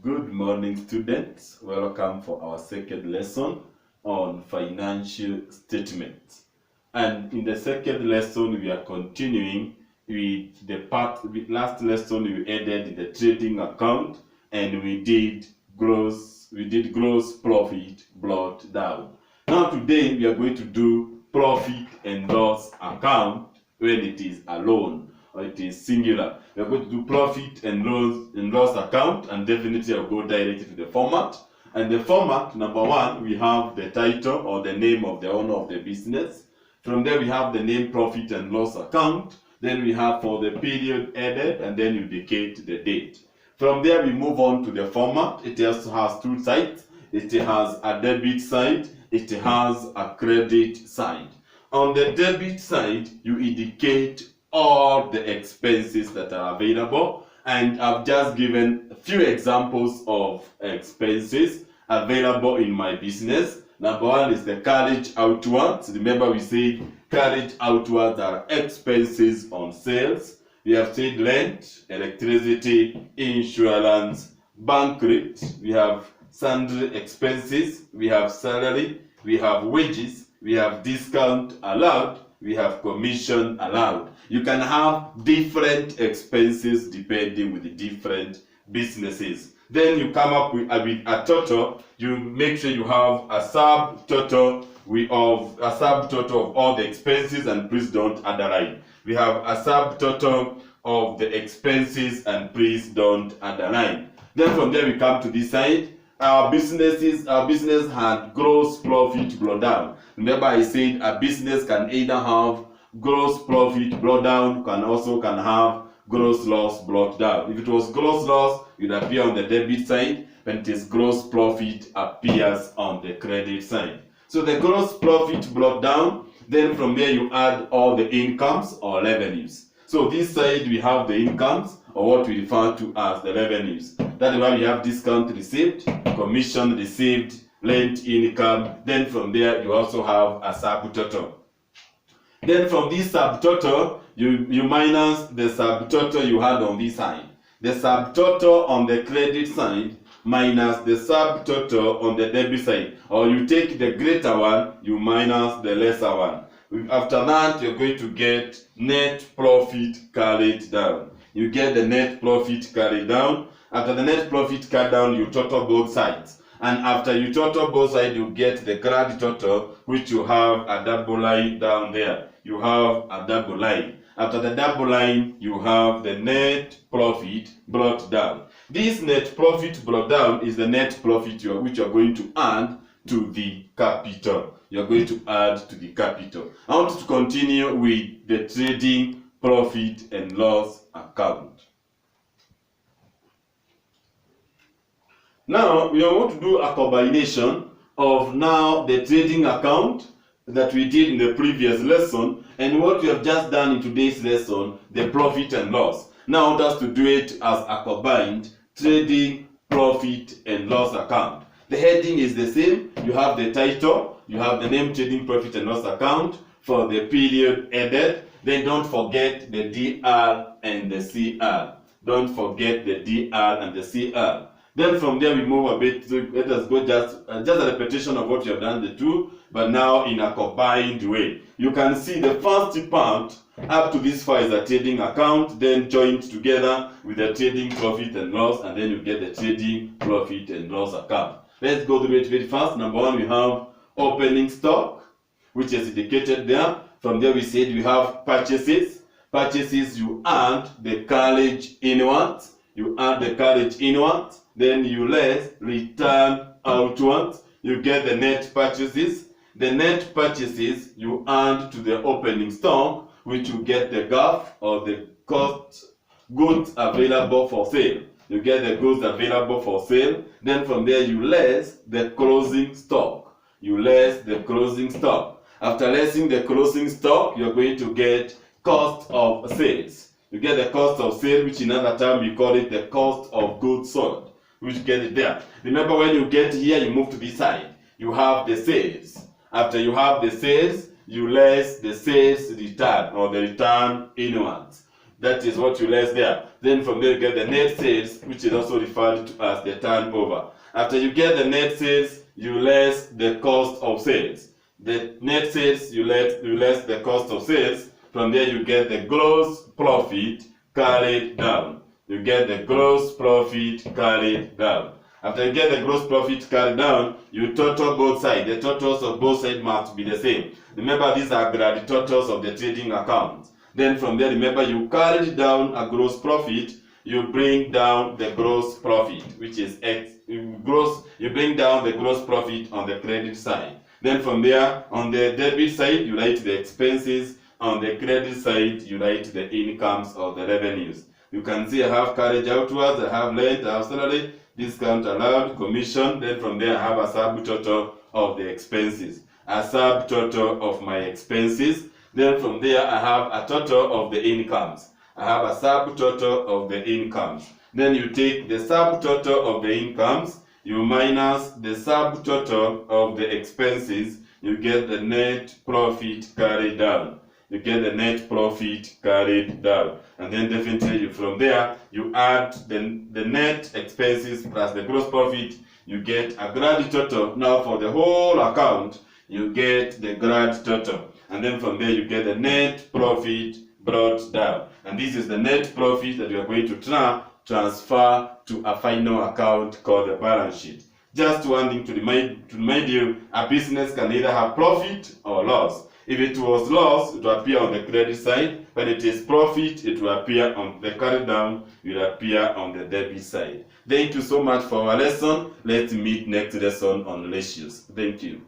Good morning, students. Welcome for our second lesson on financial statements. And in the second lesson, we are continuing with the part. With last lesson, we added the trading account, and we did gross profit brought down. Now today, we are going to do profit and loss account when it is alone or it is singular. We are going to do profit and loss account, and definitely I'll go directly to the format. And the format, number one, we have the title or the name of the owner of the business. From there we have the name profit and loss account. Then we have for the period added, and then you indicate the date. From there we move on to the format. It also has two sides. It has a debit side. It has a credit side. On the debit side, you indicate all the expenses that are available, and I've just given a few examples of expenses available in my business. Number one is the carriage outwards. Remember, we said carriage outwards are expenses on sales. We have said rent, electricity, insurance, bank rate. We have sundry expenses. We have salary. We have wages. We have discount allowed. We have commission allowed. You can have different expenses depending with the different businesses. Then you come up with a total. You make sure you have a subtotal of all the expenses, and please don't underline. We have a subtotal of the expenses, and please don't underline. Then from there we come to this side. Our business had gross profit brought down. Remember, I said a business can either have gross profit brought down, can have gross loss brought down. If it was gross loss, it would appear on the debit side. When it is gross profit, appears on the credit side. So the gross profit brought down. Then from there you add all the incomes or revenues. So this side we have the incomes, or what we refer to as the revenues. That is why we have discount received, commission received, rent income. Then from there you also have a subtotal. Then from this subtotal, you minus the subtotal you had on this side. The subtotal on the credit side minus the subtotal on the debit side. Or you take the greater one, you minus the lesser one. After that, you're going to get net profit carried down. You get the net profit carried down. After the net profit carried down, you total both sides. And after you total both sides, you get the grand total, which you have a double line down there. You have a double line. After the double line, you have the net profit brought down. This net profit brought down is the net profit which you're going to add to the capital. You're going to add to the capital. I want to continue with the trading profit and loss account. Now, we are going to do a combination of now the trading account that we did in the previous lesson and what we have just done in today's lesson, the profit and loss. Now I want us to do it as a combined trading profit and loss account. The heading is the same. You have the title, you have the name trading profit and loss account for the period added. Then don't forget the DR and the CR. Don't forget the DR and the CR. Then from there we move a bit. Let us go just a repetition of what you have done the two, but now in a combined way. You can see the first part up to this far is a trading account, then joined together with the trading profit and loss, and then you get the trading profit and loss account. Let's go through it very fast. Number one, we have opening stock, which is indicated there. From there we said we have purchases. Purchases, you add the carriage inwards. You add the carriage inwards. Then you less return outwards. You get the net purchases. The net purchases you add to the opening stock, which you get the GAF or the cost goods available for sale. You get the goods available for sale. Then from there you less the closing stock. You less the closing stock. After lessing the closing stock, you're going to get cost of sales. You get the cost of sale, which in another term we call it the cost of goods sold, which you get it there. Remember, when you get here, you move to this side. You have the sales. After you have the sales, you less the sales return or the return inwards. That is what you less there. Then from there you get the net sales, which is also referred to as the turnover. After you get the net sales, you less the cost of sales. The net sales, you less the cost of sales. From there you get the gross profit carried down. You get the gross profit carried down. After you get the gross profit carried down, you total both sides. The totals of both sides must be the same. Remember, these are the totals of the trading account. Then from there, remember, you carried down a gross profit, you bring down the gross profit, which is you bring down the gross profit on the credit side. Then from there, on the debit side, you write the expenses. On the credit side, you write the incomes or the revenues. You can see I have carriage outwards, I have rent, I have salary, discount allowed, commission. Then from there, I have a subtotal of the expenses, a subtotal of my expenses. Then from there, I have a total of the incomes. I have a subtotal of the incomes. Then you take the subtotal of the incomes, you minus the subtotal of the expenses, you get the net profit carried down. You get the net profit carried down. And then definitely from there, you add the net expenses plus the gross profit, you get a grand total. Now for the whole account, you get the grand total. And then from there, you get the net profit brought down. And this is the net profit that you are going to transfer to a final account called the balance sheet. Just one thing to remind you, a business can either have profit or loss. If it was loss, it will appear on the credit side. When it is profit, it will appear on the carry down, it will appear on the debit side. Thank you so much for our lesson. Let's meet next lesson on ratios. Thank you.